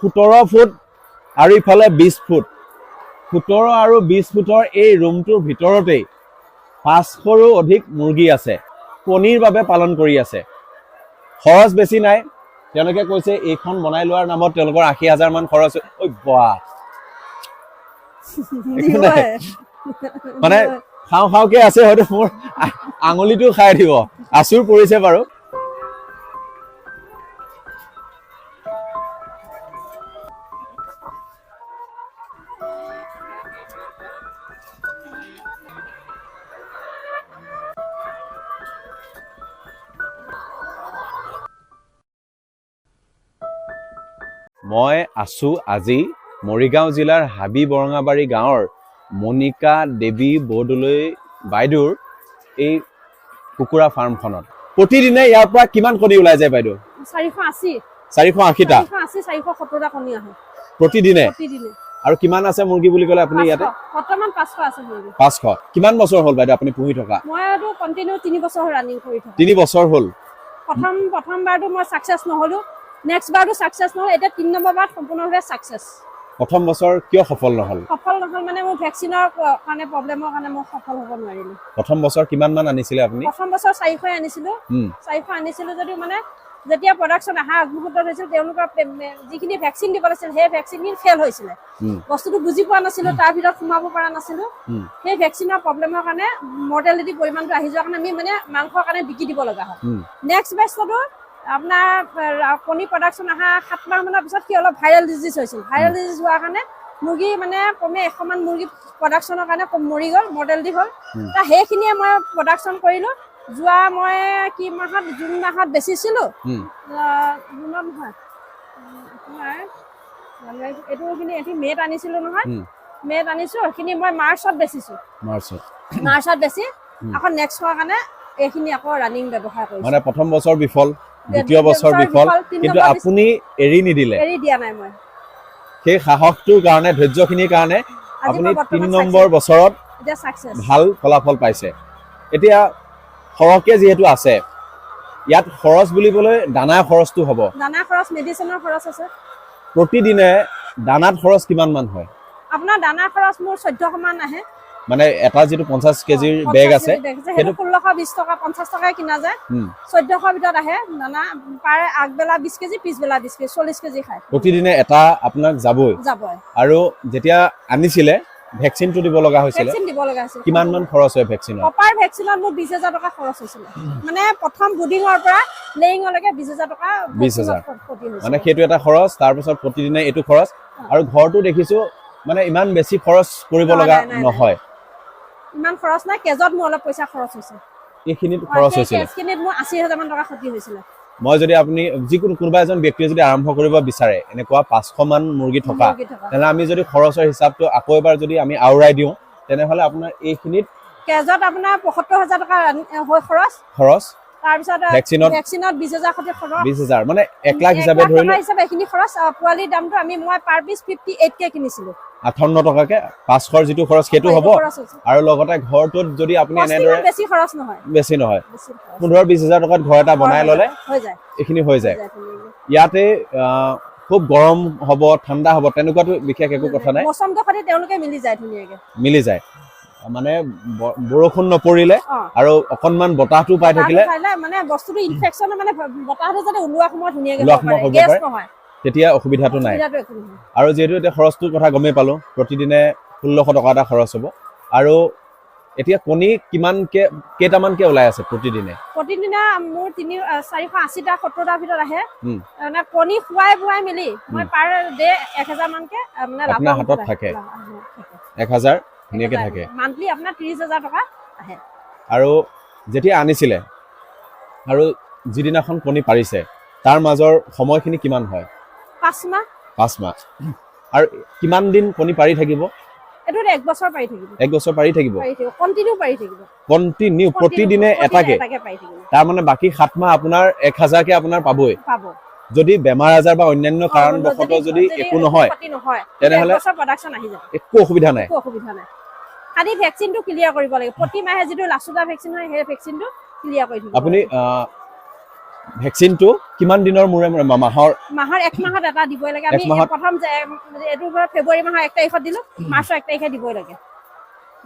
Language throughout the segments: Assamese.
17 ফুট আৰু ইফালে 20 ফুট 17 আৰু 20 ফুটৰ এই ৰুমটোৰ ভিতৰতেই 500ৰো অধিক মুৰ্গী আছে কণীৰ বাবে পালন কৰি আছে খৰচ বেছি নাই তেওঁলোকে কৈছে এইখন বনাই লোৱাৰ নামত তেওঁলোকৰ 80,000 মান খৰচ ঐ বাহ মানে খাওঁকে আছে হয়তো মোৰ আঙুলিটো খাই দিব আচুৰ পৰিছে বাৰু মই আছো আজি মৰিগাঁও জিলাৰ হাবি বৰঙাবাৰী গাঁৱৰ মনিকা দেৱী বৰদলৈ বাইদেউৰ এই কুকুৰা ফাৰ্মখনত প্ৰতিদিনে ইয়াৰ পৰা কিমান কণী ওলাই যায় বাইদেউ 480টা 470টা কণী আহে প্ৰতিদিনে আৰু কিমান আছে মুৰ্গী বুলি ক'লে আপুনি ইয়াতে বৰ্তমান 500 আছে মুৰ্গী 500 কিমান বছৰ হ'ল বাইদেউ আপুনি পুহি থকা মই আৰু কন্টিনিউ 3 বছৰ ৰানিং কৰি থকা 3 বছৰ হ'ল প্ৰথমবাৰটো মই সাকসেস নহলো নেক্সট বাৰটো সাকসেস নহল এটা 3 নম্বৰ বাৰ সম্পূৰ্ণভাৱে সাকসেস প্ৰথম বছৰ কিয় সফল নহল মানে মোৰ ভ্যাকচিনৰ কাৰণে প্ৰবলেমৰ কাৰণে মই সফল হ'ব নোৱাৰিলো প্ৰথম বছৰ কিমান মান আনিছিলে আপুনি প্ৰথম বছৰ 400 আনিছিলো 400 আনিছিলো যদিও মানে যেতিয়া প্ৰডাকশন আহা আগমুহূৰ্তত হৈছিল তেওঁলোকৰ যিখিনি ভ্যাকচিন দিব লাগিছিল সেই ভ্যাকচিনখিনি ফেল হৈছিল বস্তুটো বুজি পোৱা নাছিলো তাৰ ভিতৰত সোমাব পৰা নাছিলো সেই ভ্যাকচিনৰ প্ৰবলেমৰ কাৰণে মৰ্টেলিটি পৰিমাণটো আহি যোৱাৰ কাৰণে আমি মানে মাংসৰ কাৰণে বিকি দিব লগা হয় নেক্সট বেচটো আপোনাৰ কণী প্ৰডাকশন আহা 7 মাহ মানৰ পিছত কি অলপ ভাইৰাল ডিজিজ হৈছিল ভাইৰাল ডিজিজ হোৱাৰ কাৰণে মুৰ্গী মানে কমে 100 মান মুৰ্গী প্ৰডাকশনৰ কাৰণে মৰি গ'ল মৰ্টেলিটি হ'ল তা সেইখিনিয়ে মই প্ৰডাকশন কৰিলো যোৱা মই কি মাহত জুন মাহত বেচিছিলো জুনত নহয় এটো কিনি এটি মেট আনিছিলো নহয় মেট আনিছো সেইখিনি মই মাৰ্চত বেচিছো মাৰ্চত বেছি আকৌ নেক্সট হোৱাৰ কাৰণে এইখিনি আকৌ ৰানিং ব্যৱহাৰ কৰিছো মানে প্ৰথম বছৰ বিফল দ্বিতীয় বছৰ বিফল কিন্তু আপুনি এৰি নিদিলে এৰি দিয়া নাই মই সেই সাহসটোৰ কাৰণে ধৈৰ্যখিনিৰ কাৰণে আপুনি 3 নম্বৰ বছৰত এটা সাকসেস ভাল ফলাফল পাইছে এতিয়া খৰকে যেহেতু আছে ইয়াত খৰচ বুলিবলৈ দানা খৰচটো হ'ব দানা খৰচ মেডিচিনৰ খৰচ আছে প্ৰতিদিনে দানাত খৰচ কিমান মান হয় আপোনাৰ দানা খৰচ মোৰ 1400 মান আহে মানে এটা যেটো 50 কেজিৰ বেগ আছে হেতু 1620 টকা 50 টকা কিনা যায় 1400 ভিতৰত আহে দানা পাৰ আগবেলা 20 কেজি পিছবেলা 20 কেজি 40 কেজি খায় প্ৰতিদিনে এটা আপোনাক যাবই আৰু যেতিয়া আনিছিলে ভ্যাকচিনটো দিব লগা হৈছিল কিমান মান খৰচ হয় ভ্যাকচিনৰ কপাৰ ভ্যাকচিনত মোৰ 20000 টকা খৰচ হৈছিল মানে প্ৰথম বুডিঙৰ পৰা লেইঙলৈকে 20000 টকা 20000 মানে সেইটো এটা খৰচ তাৰ পিছত প্ৰতিদিনে এটো খৰচ আৰু ঘৰটো দেখিছো মানে ইমান বেছি খৰচ কৰিব লগা নহয় ইমান খৰচ নাই কেজত মোৰ অলপ পইচা খৰচ হৈছে এইখিনিত খৰচ হৈছিল কেজখিনিত মোৰ 80000 মান টকা ক্ষতি হৈছিল মই যদি আপুনি যিকোনো কোনোবা এজন ব্যক্তিয়ে যদি আৰম্ভ কৰিব বিচাৰে এনেকুৱা 500 মান মুৰ্গী থকা তেনে আমি যদি খৰচৰ হিচাপটো আকৌ এবাৰ যদি আমি আউৰাই দিও তেনে হলে আপোনাৰ এইখিনিত কেজত আপোনাৰ 75000 টকা খৰচ তাৰ পিছত ভ্যাকচিনত 20000 খতি খৰচ 20000 মানে 1 লাখ হিচাপে ধৰিলে হিচাপে এখিনি খৰচ পোৱালি দামটো আমি মই পাৰ পিস 58 কে কিনিছিলো 58 টকাকে 500ৰ যেটো খৰচ হেতু হ'ব আৰু লগতে ঘৰটোত যদি আপুনি এনেদৰে বেছি খৰচ নহয় 15-20000 টকাত ঘৰ এটা বনাই ললে হৈ যায় এখিনি হৈ যায় ইয়াতে খুব গৰম হ'ব ঠাণ্ডা হ'ব তেনেকুৱাটো বিশেষ একো কথা নাই মৌসুমটো খালি তেওঁলোকে মিলি যায় ধুনিয়াকে মিলি যায় মানে বৰষুণ নপৰিলে আৰু অকনমান বতাহটো পাই থাকিলে মানে বস্তুটো ইনফেকচন মানে বতাহটো যদি উলোৱা সময় ধুনিয়াকে হ'ব গেছ নহয় তেতিয়া অসুবিধাটো নাই আৰু যেহেতু এটা খৰচটোৰ কথা গমে পালো প্ৰতিদিনে 1600 টকা এটা খৰচ হ'ব আৰু এতিয়া কণী কেইটামানকে ওলাই আছে প্ৰতিদিনে মোৰ 480টা 70টা ভিতৰত আহে মানে কণী খুৱাই মিলি মই পাৰ ডে 1000 মানকে মানে আপোনাৰ হাতত থাকে 1000 ধুনিয়াকে থাকে মান্থলি আপোনাৰ 30000 টকা আহে আৰু যেতিয়া আনিছিলে আৰু যিদিনাখন কণী পাৰিছে তাৰ মাজৰ সময়খিনি কিমান হয় 5 মাহ আৰু কিমান দিন কণী পাৰি থাকিব এটো 1 বছৰ পাৰি থাকিব 1 বছৰ পাৰি থাকিব কন্টিনিউ প্ৰতিদিনে এটাকে তাৰ মানে বাকি 7 মাহ আপোনাৰ 1000 কে আপোনাৰ পাবই যদি বেমাৰ আজাৰ বা অন্যান্য কাৰণবশত যদি একো নহয় তেনেহলে বছৰ প্ৰডাকশন আহি যায় একো অসুবিধা নাই খালি ভ্যাকচিনটো ক্লিয়াৰ কৰিব লাগে প্ৰতি মাহে যেটো লাষ্টটা ভ্যাকচিন হয় সেই ভ্যাকচিনটো ক্লিয়াৰ কৰি দিব আপুনি ভেকচিনটো কিমান দিনৰ মূৰে মূৰে মাহৰ 1 মাহত এটা দিবই লাগে আমি প্ৰথম এইটো ফেব্ৰুৱাৰী মাহৰ 1 তাৰিখত দিলো মাৰ্চৰ 1 তাৰিখে দিবই লাগে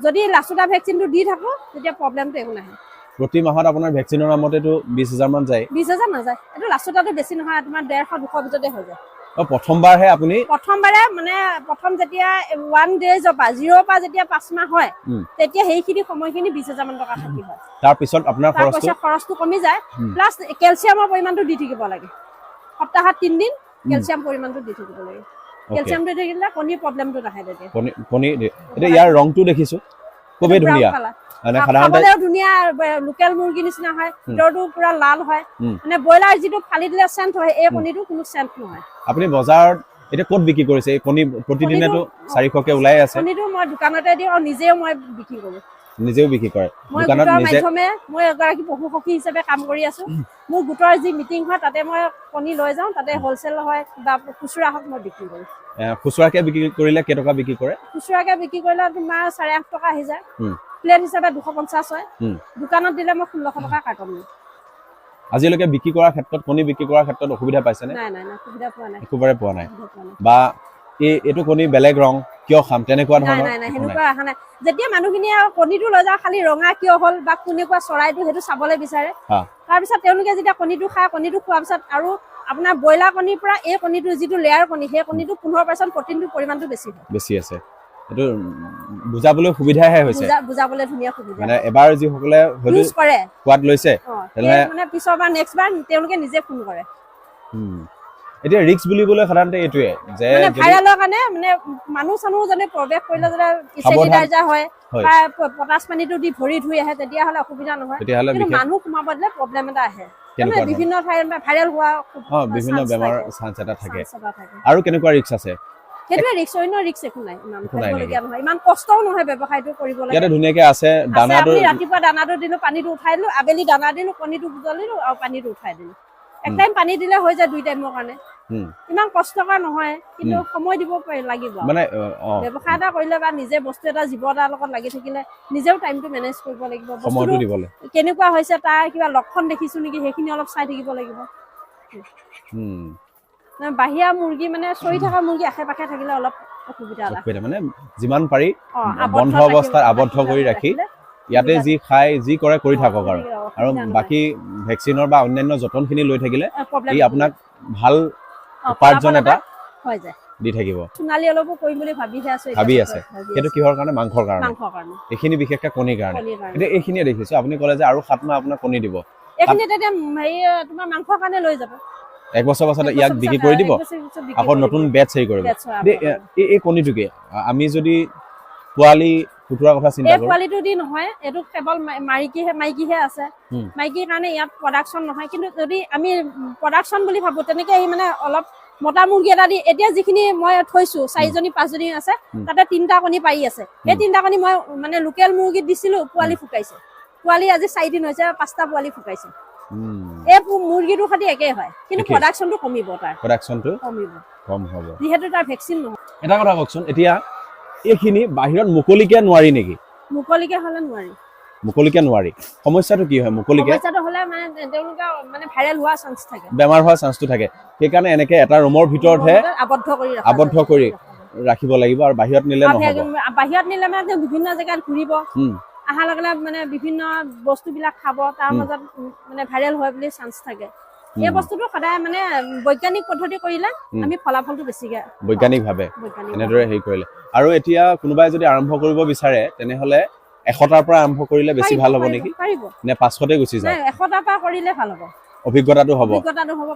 যদি লাচুটা ভেকচিনটো দি থাকো তেতিয়া প্ৰব্লেমটো একো নাহে প্ৰতি মাহত আপোনাৰ ভেকচিনৰ নামতেটো 20000 মান যায় 20000 নাযায় এইটো লাচুটাটো বেছি নহয় তোমাৰ 150 200 ভিতৰতে হৈ যায় প্ৰথমবাৰহে আপুনি প্ৰথমবাৰে মানে প্ৰথম যেতিয়া 1 ডেজ পৰা 0 পৰা যেতিয়া 5 মাহ হয় তেতিয়া সেইখিনি সময়খিনি 20000 মান টকা থাকি হয় তাৰ পিছত আপোনাৰ খৰচটো কমি যায় প্লাছ কেলছিয়ামৰ পৰিমাণটো দি থাকিব লাগে সপ্তাহত 3 দিন কেলছিয়াম পৰিমাণটো দি থাকিব লাগে কেলছিয়াম দি থাকিলে কণীৰ প্ৰব্লেমটো নাহে তেতিয়া কণী এটা ইয়াৰ ৰংটো দেখিছো খুবেই ধুনীয়া মানে সাধাৰণতে ধুনীয়া লোকেল মুৰ্গী নিচিনা হয় ভিতৰটো পুৰা লাল হয় মানে ব্ৰইলাৰ যিটো ফালি দিলে চেণ্ট হয় এই কণীটো কোনো চেণ্ট নহয় আপুনি বজাৰত এটা ক'ত বিক্ৰী কৰিছে এই কণী প্ৰতিদিনেতো 400 কে ওলাই আছে কণীটো মই দোকানতে দিওঁ আৰু নিজেও মই বিক্ৰী কৰোঁ নিজেও বিক্ৰী কৰে দোকানত নিজে মই এগৰাকী পশু সখী হিচাপে কাম কৰি আছো মোৰ গোটৰ যি মিটিং হয় তাতে মই কণী লৈ যাওঁ তাতে হোলসেল হয় বা খুচুৰা হক মই বিক্ৰী কৰোঁ খুচুৰাকে বিক্ৰী কৰিলে কেই টকা বিক্ৰী কৰে খুচুৰাকে বিক্ৰী কৰিলে তোমাৰ 8.5 টকা আহি যায় প্লেট হিচাপে 250 হয় দোকানত দিলে মই 1600 টকা কাৰ্টন দিওঁ আজিলৈকে বিক্ৰী কৰাৰ ক্ষেত্ৰত কণী বিক্ৰী কৰাৰ ক্ষেত্ৰত অসুবিধা পাইছে নে নাই অসুবিধা পোৱা নাই একেবাৰে পোৱা নাই বা এইটো কণী বেলেগ ৰং কিয় খাম তেনেকুৱা ধৰণৰ নাই হেনেকুৱা আহা নাই যেতিয়া মানুহখিনিয়ে কণীটো লৈ যাওঁ খালি ৰঙা কিয় হ'ল বা কোনেকুৱা চৰাইটো সেইটো চাবলৈ বিচাৰে তাৰ পিছত তেওঁলোকে যেতিয়া কণীটো খায় কণীটো খোৱাৰ পিছত আৰু আপোনাৰ ব্ৰইলাৰ কণীৰ পৰা এই কণীটো যিটো লেয়াৰ কণী সেই কণীটো 15% প্ৰটিনটো পৰিমাণটো বেছি আছে এইটো বুজাবলৈ সুবিধাহে হৈছে বুজাবলৈ ধুনীয়া সুবিধা মানে এবাৰ যি সকলে ইউজ কৰে কোৱাত লৈছে মানে পিছৰবাৰ নেক্সট বাৰ তেওঁলোকে নিজে ফোন কৰে এতিয়া ৰিস্ক বুলিবলৈ সাধাৰণতে এইটোৱে যে মানে ভাইৰালৰ কাৰণে মানে মানুহ চানুহ যদি প্ৰৱেশ কৰিলে যদি ইনচেক্টিডাইজাৰ হয় বা পটাছ পানীটো দি ভৰি ধুই আহে তেতিয়া হলে অসুবিধা নহয় কিন্তু মানুহ সোমাব দিলে প্ৰব্লেম এটা আহে মানে বিভিন্ন ভাইৰাল হোৱা বিভিন্ন বেমাৰ চান্স এটা থাকে আৰু কেনেকুৱা ৰিস্ক আছে সেইটোৱে ৰিস্ক অন্য ৰিস্ক একো নাই ইমান কষ্টও নহয় ব্যৱসায়টো কৰিবলৈ ইয়াতে ধুনীয়াকৈ আছে দানাটো ৰাতিপুৱা দানাটো দিলো পানীটো উঠাই দিলো আবেলি দানা দিলো কণীটো বুজলিলো আৰু পানীটো উঠাই দিলো এক টাইম পানী দিলে হৈ যায় 2 টাইমৰ কাৰণে ইমান কষ্টকৰ নহয় কিন্তু সময় দিব লাগিব মানে ব্যৱসায় এটা কৰিলে বা নিজে বস্তু এটা জীৱ এটাৰ লগত লাগি থাকিলে নিজেও টাইমটো মেনেজ কৰিব লাগিব সময়টো দিবলৈ কেনেকুৱা হৈছে তাৰ কিবা লক্ষণ দেখিছো নেকি সেইখিনি অলপ চাই থাকিব লাগিব বাহিৰা মুৰ্গী মানে চৰি থকা মুৰ্গী আশে পাশে থাকিলে অলপ অসুবিধা মানে যিমান পাৰি বন্ধ অৱস্থাত আবদ্ধ কৰি ৰাখি ইয়াতে যি খাই যি কৰে কৰি থাকক আৰু বাকি ভেকচিনৰ বা অন্যান্য যতনখিনি লৈ থাকিলে ই আপোনাক ভাল উপাৰ্জন এটা হৈ যায় দি থাকিব সোণালী অলপো কৰিম বুলি ভাবি আছে সেইটো কিহৰ কাৰণে মাংসৰ কাৰণে এইখিনি বিশেষকৈ কণীৰ কাৰণে এতিয়া এইখিনিয়ে দেখিছো আপুনি ক'লে যে আৰু 7 মাহ আপোনাক কণী দিব এইখিনি তেতিয়া তোমাৰ মাংসৰ কাৰণে লৈ যাব 1 বছৰ পাছত ইয়াক বিক্ৰী কৰি দিব আকৌ নতুন বেচ হেৰি কৰিব এই কণীটো কি আমি যদি পোৱালি ফুটোৱাৰ কথা চিন্তা কৰো পোৱালিটো দি নহয় এটো কেৱল মাইকীহে আছে মাইকীৰ কাৰণে ইয়াত প্ৰডাকশন নহয় কিন্তু যদি আমি প্ৰডাকশন বুলি ভাবো তেনেকে এই মানে অলপ মতা মুৰ্গী এটা দি এতিয়া যিখিনি মই থৈছো 4জনী 5জনী আছে তাতে 3টা কণী পাৰি আছে এই 3টা কণী মই মানে লোকেল মুৰ্গী দিছিলো পোৱালি ফুটাইছে পোৱালি আজি 4 দিন হৈছে 5টা পোৱালি ফুটাইছে এই মুৰ্গীটো খালি একে হয় কিন্তু প্ৰডাকশনটো কমিব তাৰ প্ৰডাকশনটো কম হ'ব যেহেতু তাৰ ভেকচিন নহয় এটা কথা কওকচোন এতিয়া এইখিনি বাহিৰত মুকলিকে নোৱাৰি নেকি মুকলিকে হলে নোৱাৰি সমস্যাটো কি হয় মুকলিকে সমস্যাটো হলে মানে তেওঁলোকে মানে ভাইৰাল হোৱা চান্স থাকে বেমাৰ হোৱা চান্সটো থাকে সেইকাৰণে এনেকে এটা ৰুমৰ ভিতৰতহে আবদ্ধ কৰি ৰাখিব লাগিব আৰু বাহিৰত নিলে নহব বাহিৰত নিলে মানে বিভিন্ন জেগাত ঘূৰিব আহাৰ লগে লগে মানে বিভিন্ন বস্তুবিলাক খাব তাৰ মাজত মানে ভাইৰেল হয় বুলি চান্স থাকে এই বস্তুটো সদায় মানে বৈজ্ঞানিক পদ্ধতি কৰিলে আমি ফলাফলটো বেছিকে বৈজ্ঞানিকভাৱে এনেদৰে হেৰি কৰিলে আৰু এতিয়া কোনোবাই যদি আৰম্ভ কৰিব বিচাৰে তেনেহলে 100টাৰ পৰা আৰম্ভ কৰিলে বেছি ভাল হ'ব নেকি নে 500তে গুচি যায় 100টাৰ পৰা কৰিলে ভাল হ'ব অভিজ্ঞতাটো হ'ব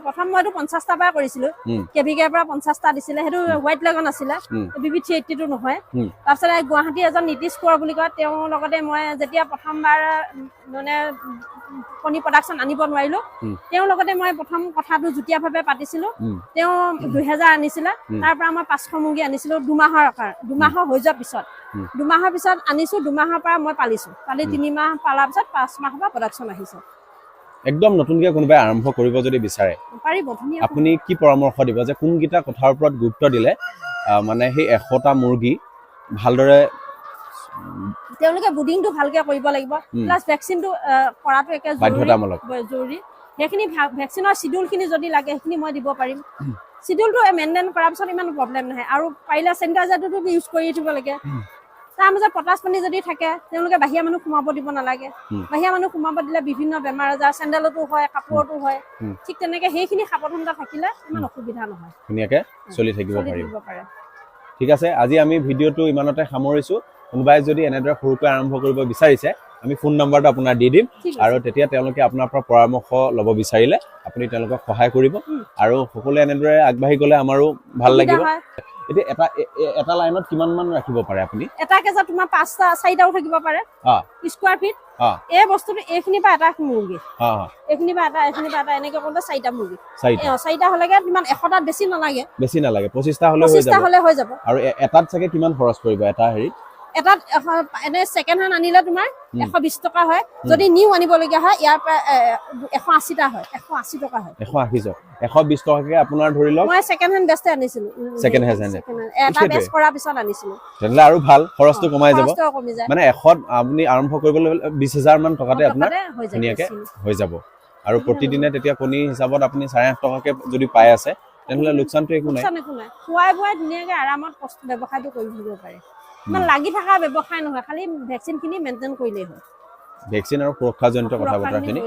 প্ৰথম মইতো 50টা পৰা কৰিছিলো কেভিকেৰ পৰা 50টা দিছিলে সেইটো হোৱাইট লেগন আছিলে বিবি 380 নহয় তাৰপিছত গুৱাহাটী এজন নীতিশ কোঁৱৰ বুলি কয় তেওঁৰ লগতে মই যেতিয়া প্ৰথমবাৰ মানে কণী প্ৰডাকশন আনিব নোৱাৰিলো তেওঁৰ লগতে মই প্ৰথম কথাটো যুটীয়াভাৱে পাতিছিলো তেওঁ 2000 আনিছিলে তাৰ পৰা মই 500 মুৰ্গী আনিছিলো 2 মাহৰ হৈ যোৱাৰ পিছত 2 মাহৰ পিছত আনিছো 2 মাহৰ পৰা মই পালি 3 মাহ পালাৰ পিছত 5 মাহৰ পৰা প্ৰডাকশন আহিছে একদম নতুনকৈ কোনোবাই আৰম্ভ কৰিব যদি বিচাৰে পাৰিব ধুনীয়া আপুনি কি পৰামৰ্শ দিব যে কোনকিটা কথাৰ ওপৰত গুৰুত্ব দিলে মানে সেই 100টা মুৰ্গী ভালদৰে তেওঁলোকে বুডিংটো ভালকে কৰিব লাগিব প্লাস ভ্যাকচিনটো কৰাটো একে বাধ্যতামূলক জৰুৰী সেইখিনি ভেকচিনৰ চিডিউলখিনি যদি লাগে সেইখিনি মই দিব পাৰিম চিডিউলটো মেইনটেইন কৰাৰ পিছত ইমান প্ৰব্লেম নাহে আৰু পাৰিলে চেনিটাইজাৰটোতো ইউজ কৰি দিব লাগে তাৰ মাজত পটাছ পানী যদি থাকে তেওঁলোকে বাহিৰা মানুহ সোমাব দিব নালাগে বাহিৰা মানুহ সোমাব দিলে বিভিন্ন বেমাৰ আজাৰ চেণ্ডেলতো হয় কাপোৰতো হয় ঠিক তেনেকে সেইখিনি সাৱধানতা থাকিলে ইমান অসুবিধা নহয় ধুনীয়াকে চলি থাকিব পাৰিব পাৰে ঠিক আছে আজি আমি ভিডিঅ'টো ইমানতে সামৰিছো কোনোবাই যদি এনেদৰে সৰুকৈ আৰম্ভ কৰিব বিচাৰিছে আমি ফোন নম্বৰটো আপোনাৰ দি দিম আৰু তেতিয়া তেওঁলোকে আপোনাৰ পৰা পৰামৰ্শ ল'ব বিচাৰিলে আপুনি তেওঁলোকক সহায় কৰিব আৰু সকলোৱে এনেদৰে আগবাঢ়ি গ'লে আমাৰো ভাল লাগিব এতিয়া এটা লাইনত কিমান মান ৰাখিব পাৰে আপুনি এটা কেজত তোমাৰ 5টা 4টাও থাকিব পাৰে স্কয়াৰ ফিট এই বস্তুটো এইখিনি বা এটা মুৰ্গী এইখিনি বা এটা এনেকৈ কৰোঁতে 4টা মুৰ্গী 4টা হ'লেগে ইমান 100টাত বেছি নালাগে 25টা হ'লে হৈ যাব আৰু এটাত চাগে কিমান খৰচ পৰিব এটা হেৰি এটাত এনে সেকেন্ড হ্যান্ড আনিলে তোমাৰ 120 টকা হয় যদি নিউ আনিবলগীয়া হয় ইয়াৰ পৰা 180টা হয় 180 টকা হয় 120 টকাকে আপোনাৰ ধৰি লওক মই সেকেন্ড হ্যান্ড বেস্ট আনিছিলো সেকেন্ড হ্যান্ড এটা বেস্ট কৰা পিছত আনিছিলো তেনলে আৰু ভাল খৰচটো কমাই যাব মানে এখন আপুনি আৰম্ভ কৰিবলৈ 20000 মান টকাতে আপোনাৰ ধুনীয়াকে হৈ যাব আৰু প্ৰতিদিনে তেতিয়া কণী হিচাপত আপুনি 8.5 টকাকে যদি পাই আছে তেনলে লোকচানটো একো নাই খুৱাই বুৱাই ধুনীয়াকে আৰামত ব্যৱসায়টো কৰি দিব পাৰে ইমান লাগি থকা ব্যৱসায় নহয় খালি ভেকচিনখিনি মেইনটেইন কৰিলেই হয় ভেকচিন আৰু সুৰক্ষাজনিত কথা বতৰাখিনি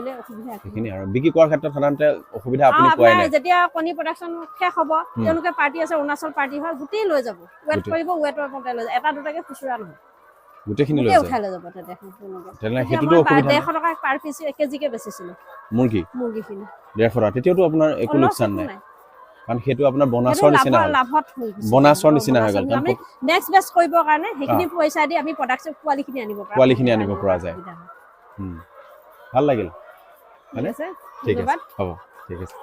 সেইখিনি আৰু বিক্ৰী কৰাৰ ক্ষেত্ৰত সাধাৰণতে অসুবিধা আপুনি পোৱাই নাই যেতিয়া কণী প্ৰডাকশ্যন শেষ হ'ব তেওঁলোকে পাৰ্টি আছে অৰুণাচল পাৰ্টি হয় গোটেই লৈ যাব ৱেট কৰিব ৱেটৰ মতে লৈ যাব এটা দুটাকে খুচুৰা নহয় গোটেইখিনি লৈ যাব তেনে হেতুটো অসুবিধা 150 টকা পাৰ পিস 1 কেজিকে বেচিছিলো মুৰ্গীখিনি 150 টকা তেতিয়াতো আপোনাৰ একো লোকচান নাই কাৰণ হেতু আপোনাৰ বোনাছৰ নিচিনা হৈ গ'ল আমি নেক্সট বেচ কৰিবৰ কাৰণে সেইখিনি পইচা দি আমি প্ৰডাকশ্যন কোৱালিটিখিনি আনিব পৰা যায় ভাল লাগিল ঠিক আছে হ'ব ঠিক আছে